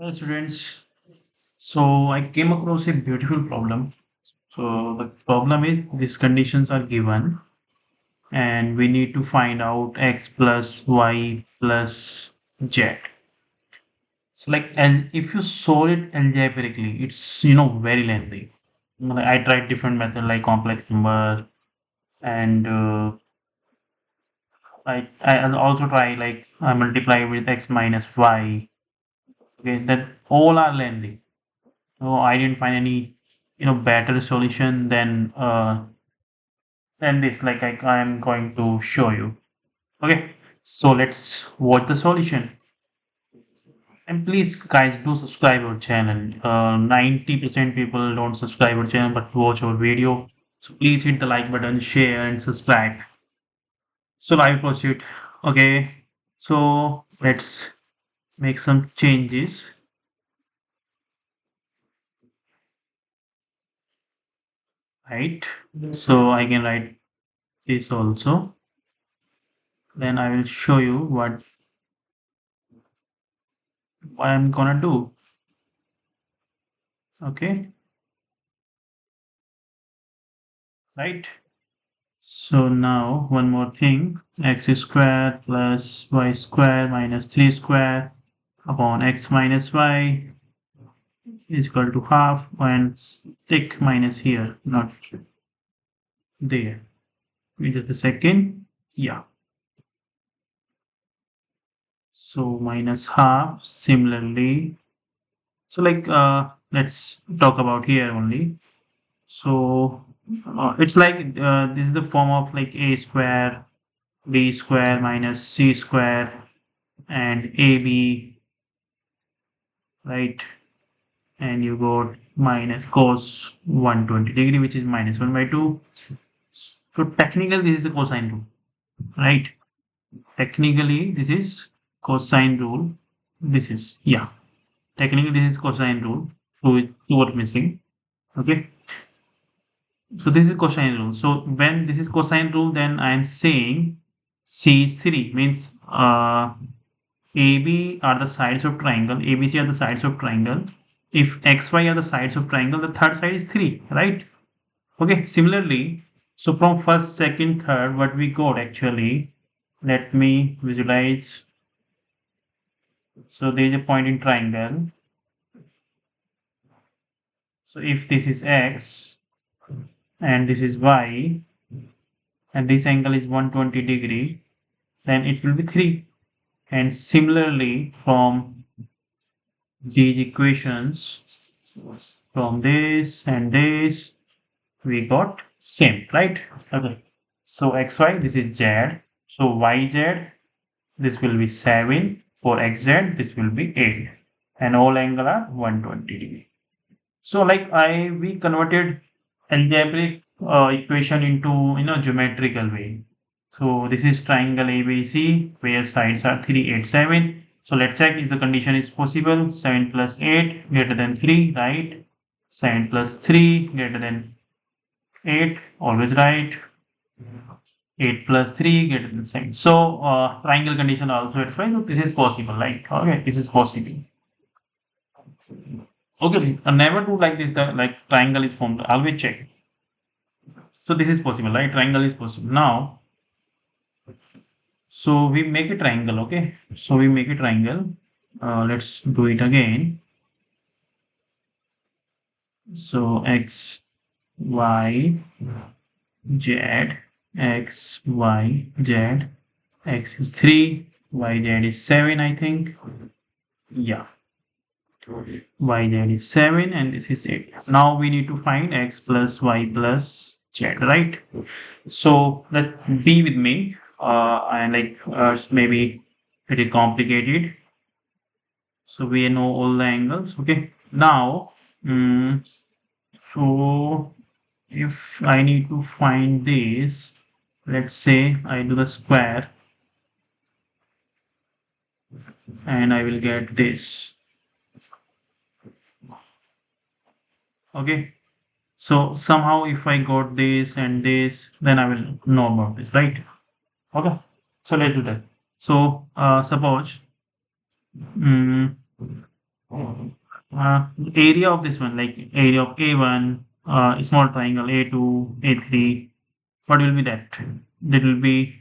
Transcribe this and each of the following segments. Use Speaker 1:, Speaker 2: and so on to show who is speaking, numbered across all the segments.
Speaker 1: Hello students. So I came across a beautiful problem. So the problem is these conditions are given and we need to find out x plus y plus z. So and if you solve it algebraically, it's very lengthy. I tried different method like complex number and I also try like I multiply with x minus y. Okay, that all are lengthy. So I didn't find any better solution than this like I am going to show you. Okay, so let's watch the solution. And please guys do subscribe our channel. 90% people don't subscribe our channel but watch our video. So please hit the like button, share and subscribe. So I will proceed. Okay, so let's make some changes. Right, so I can write this also. Then I will show you what I'm gonna do. Okay, right? So now one more thing, x squared plus y squared minus 3 squared upon x minus y is equal to half, and stick minus here, not there. Wait just a second. Yeah. So minus half. Similarly, so let's talk about here only. So it's like this is the form of like a square b square minus c square and ab, right? And you got minus cos 120 degree, which is minus 1 by 2. So technically this is the cosine rule, right? Technically this is cosine rule. This is, yeah, technically this is cosine rule. So two are missing. Okay, so this is cosine rule. So when this is cosine rule, then I am saying c is 3, means AB are the sides of triangle, ABC are the sides of triangle. If XY are the sides of triangle, the third side is 3, right? Okay, similarly, so from first, second, third, what we got actually, let me visualize. So there is a point in triangle. So if this is X and this is Y and this angle is 120 degree, then it will be 3. And similarly, from these equations, from this and this, we got same, right? Okay, so xy, this is z, so yz, this will be 7, for xz this will be 8, and all angle are 120 degree. So like we converted algebraic equation into geometrical way. So this is triangle ABC where sides are 3, 8, 7. So let's check if the condition is possible. 7 plus 8 greater than 3, right? 7 plus 3 greater than 8, always right. 8 plus 3 greater than 7. So triangle condition also it's fine. So this is possible. Like okay, this is possible. Okay, never do like this. The like triangle is formed. Always check. So this is possible, right? Triangle is possible. Now, so we make a triangle. Okay, so we make a triangle. Let's do it again. So x, y, z, x, y, z, x is 3, y, z is 7, I think. Yeah, y, z is 7, and this is 8. Now we need to find x plus y plus z, right? So let be with me, and maybe pretty complicated. So we know all the angles. Okay, now, so if I need to find this, let's say I do the square and I will get this. Okay, so somehow if I got this and this, then I will know about this, right? Okay, so let's do that. So suppose, mm, area of this one, like area of A1, small triangle A2, A3, what will be that? That will be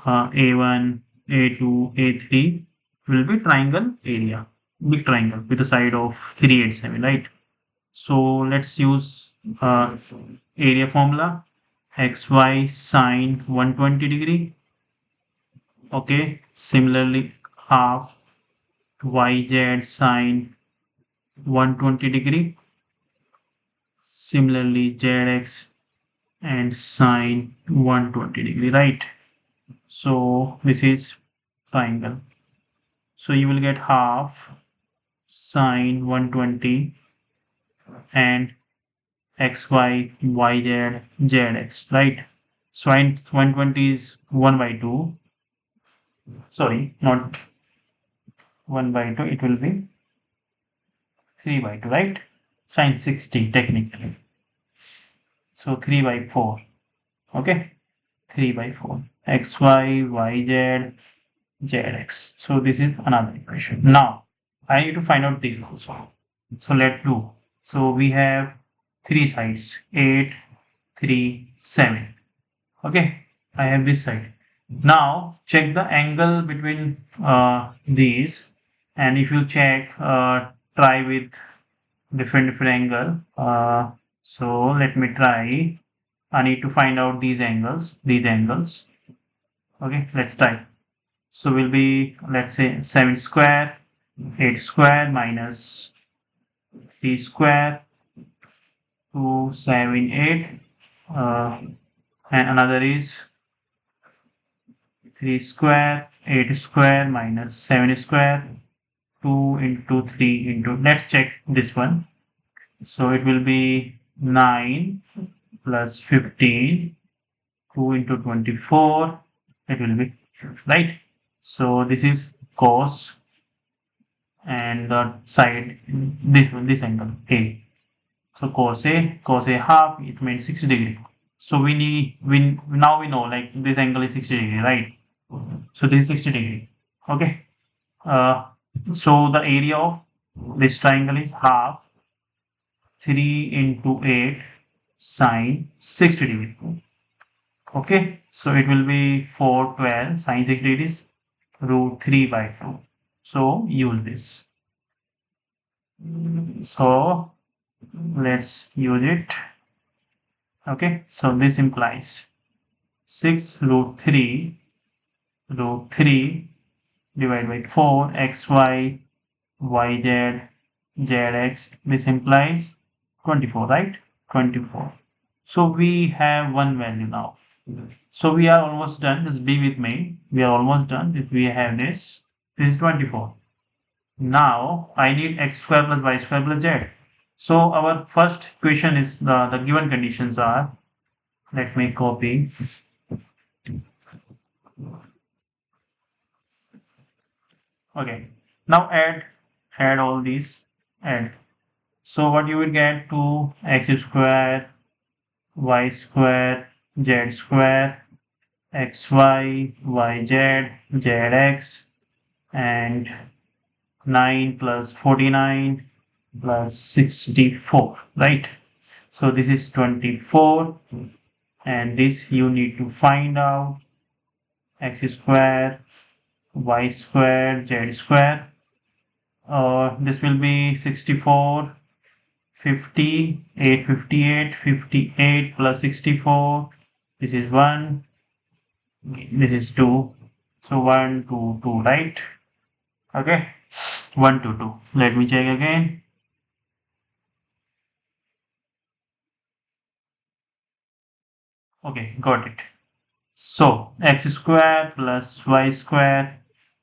Speaker 1: A1, A2, A3 will be triangle area, big triangle with a side of 387, right? So let's use area formula, xy sine 120 degree. Okay, similarly half yz sine 120 degree, similarly zx and sine 120 degree, right? So this is triangle, so you will get half sine 120 and xy yz zx, right? Sine 120 is 1 by 2, sorry, not 1 by 2, it will be 3 by 2, right? Sine 60 technically, so 3 by 4. Okay, 3 by 4 xy yz zx. So this is another equation. Now I need to find out this also, so let's do. So we have three sides, 8, 3, 7. Okay, I have this side. Now check the angle between these, and if you check, try with different angle. So let me try. I need to find out these angles. Okay, let's try. So will be, let's say, 7 square, 8 square minus 3 square, 2, 7, 8. And another is 3 square, 8 square minus 7 square, 2 into 3 into, let's check this one. So it will be 9 plus 15, 2 into 24, it will be, right? So this is cos, and the side, this one, this angle A. So cos A half, it means 60 degree. So now we know, like, this angle is 60 degree, right? So this is 60 degree. Okay. So the area of this triangle is half 3 into 8 sine 60 degree. Okay, so it will be 412 sine 60 degrees root 3 by 2. So use this. So let's use it. Okay, so this implies 6 root 3 divided by 4 xy yz zx. This implies 24, right? 24. So we have one value now. So we are almost done. Just be with me. We are almost done. If we have this is 24. Now I need x square plus y square plus z. So our first question is, the given conditions are, let me copy. Okay. Now add all these, add. So what you will get, 2x square, y square, z square, xy, yz, zx, and 9 plus 49 plus 64, right? So this is 24, and this you need to find out, x square, y square, z square. This will be 64, 50, 858, 58 plus 64. This is 1, this is 2. So 1, 2, 2, right? Okay, 1, 2, 2. Let me check again. Okay, got it. So x square plus y square,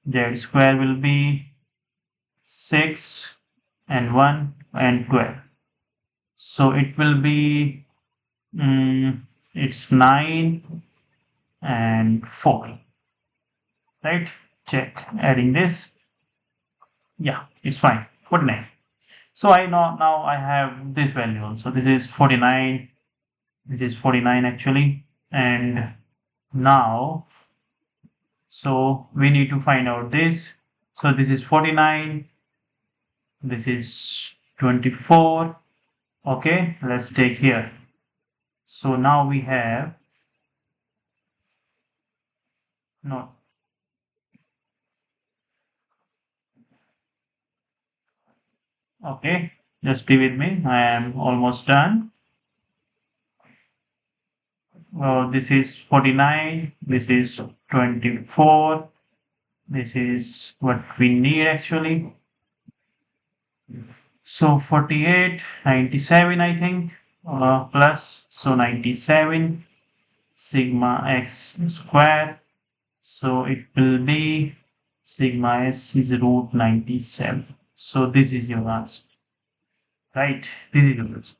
Speaker 1: z square will be 6 and 1 and 12. So it will be, it's 9 and 4, right? Check adding this. Yeah, it's fine. 49. So I know now I have this value also. This is 49. This is 49 actually. And now, so we need to find out this. So this is 49 This is 24. Okay, let's take here. So now we have no. Okay, just be with me. I am almost done. This is 49. This is 24. This is what we need actually. So 48, 97, I think, plus, so 97 sigma x square. So it will be sigma s is root 97. So this is your answer, right? This is your answer.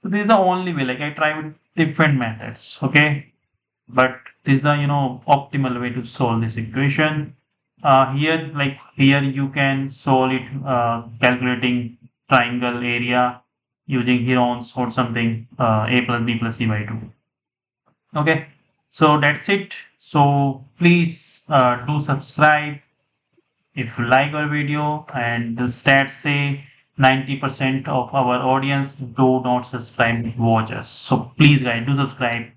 Speaker 1: So this is the only way, like I try with different methods, okay? But this is the, optimal way to solve this equation. Here you can solve it calculating triangle area using Heron's or something, a plus b plus c by 2. Okay, so that's it. So please do subscribe if you like our video, and the stats say 90% of our audience do not subscribe watch us. So please guys do subscribe.